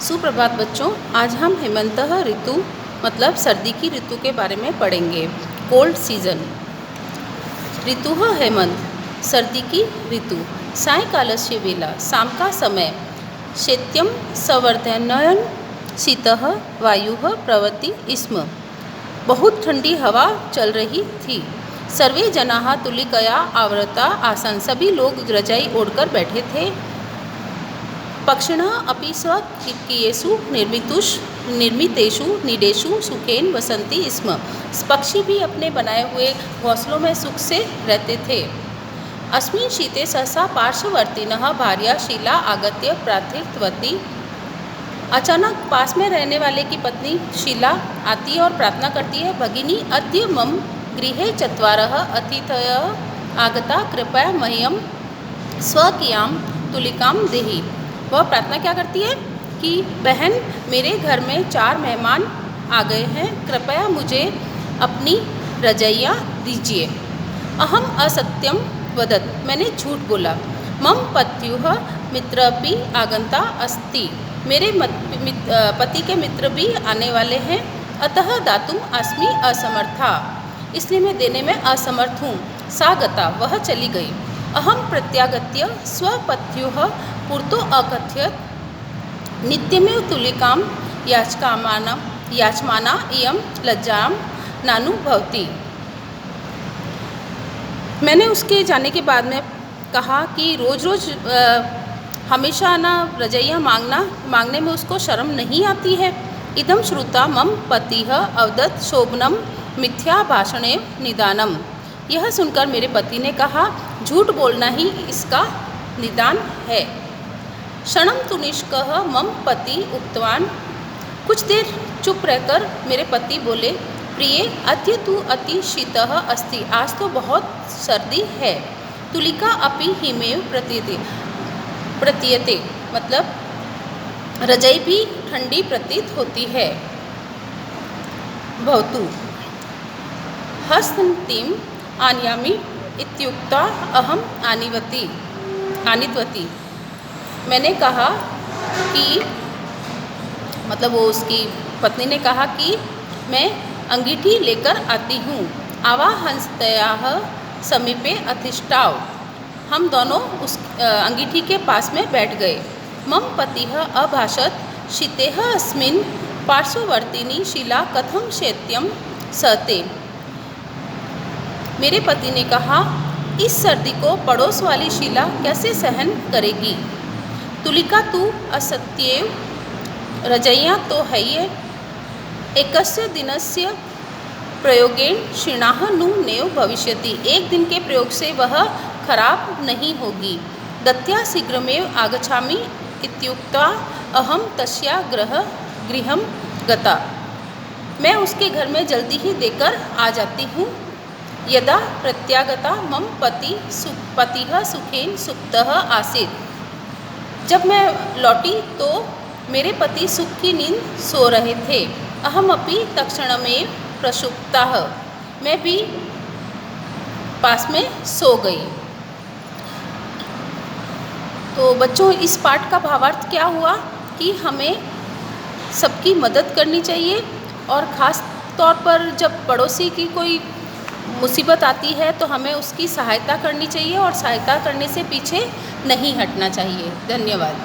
सुप्रभात बच्चों, आज हम हेमंत ऋतु मतलब सर्दी की ऋतु के बारे में पढ़ेंगे। Cold season. ऋतुः हेमंत, सर्दी की ऋतु। सायंकालस्य वेला, शाम का समय। शैत्यं संवर्धयन् शीतः वायुः प्रवहति स्म, बहुत ठंडी हवा चल रही थी। सर्वे जनाः तुलिकया आवृता आसन्, सभी लोग रजाई ओढ़कर बैठे थे। पक्षिणः अपि स्वकीयेषु निर्मितेषु नीडेषु सुखेन वसन्ति स्म, पक्षी भी अपने बनाए हुए घोंसलों में सुख से रहते थे। अस्मिन् शीते सहसा पार्श्ववर्तिनः भार्या शीला आगत्य प्रार्थितवती, अचानक पास में रहने वाले की पत्नी शीला आती है और प्रार्थना करती है, भगिनी अद्य मम गृहे चत्वारः अतिथयः आगता, कृपया मह्यं स्वकीयां तुलिकां देहि। वह प्रार्थना क्या करती है कि बहन, मेरे घर में 4 मेहमान आ गए हैं, कृपया मुझे अपनी रजाइयाँ दीजिए। अहम असत्यम वदत, मैंने झूठ बोला। मम पत्युः मित्रपि आगंता अस्ति, मेरे पति के मित्र भी आने वाले हैं। अतः दातुम अस्मि असमर्था, इसलिए मैं देने में असमर्थ हूँ। सा गता, वह चली गई। अहम प्रत्यागत्य स्वपत्युः पुरतो अकथयत्, नित्यमेव तुलिकां याचमाना इयं लज्जां नानुभवति। मैंने उसके जाने के बाद में कहा कि रोज़ रोज़ हमेशा ना रजाइयाँ मांगने में उसको शर्म नहीं आती है। इदं श्रुता मम पतिः अवदत् शोभनं मिथ्या भाषणे निदानम, यह सुनकर मेरे पति ने कहा, झूठ बोलना ही इसका निदान है। क्षणं तु निष्कः मम पति उक्तवान्, कुछ देर चुप रहकर मेरे पति बोले, प्रिये अद्य तु अति शीतः अस्ति, आज तो बहुत सर्दी है। तुलिका अपि हिमेव प्रतीयते, मतलब रजाई भी ठंडी प्रतीत होती है। भवतु हस्तंतीम आनयामि इत्युक्ता अहम आनीतवती, मैंने कहा कि मतलब वो उसकी पत्नी ने कहा कि मैं अंगीठी लेकर आती हूँ। आवाहंस्तयाः समीपे अतिष्ठाव, हम दोनों उस अंगीठी के पास में बैठ गए। मम पतिः अभाषत, शीतेः अस्मिन् पार्श्ववर्तिनी शीला कथं शैत्यं सहते, मेरे पति ने कहा, इस सर्दी को पड़ोस वाली शीला कैसे सहन करेगी। तुलिका तु असत्येव, रजाइयाँ तो है ही। एकस्य दिनस्य प्रयोगेण क्षीणाः नु नैव भविष्यति, एक दिन के प्रयोग से वह खराब नहीं होगी। दत्त्या शीघ्रमेव आगच्छामि इत्युक्त्वा अहम तस्या गृहं गता, मैं उसके घर में जल्दी ही देकर आ जाती हूँ। यदा प्रत्यागता मम पतिः सुखेन सुप्तः आसीत्, जब मैं लौटी तो मेरे पति सुख की नींद सो रहे थे। अहम अपि तत्क्षणमेव प्रसुप्ताः, मैं भी पास में सो गई। तो बच्चों, इस पाठ का भावार्थ क्या हुआ कि हमें सबकी मदद करनी चाहिए, और ख़ास तौर पर जब पड़ोसी की कोई मुसीबत आती है तो हमें उसकी सहायता करनी चाहिए और सहायता करने से पीछे नहीं हटना चाहिए। धन्यवाद।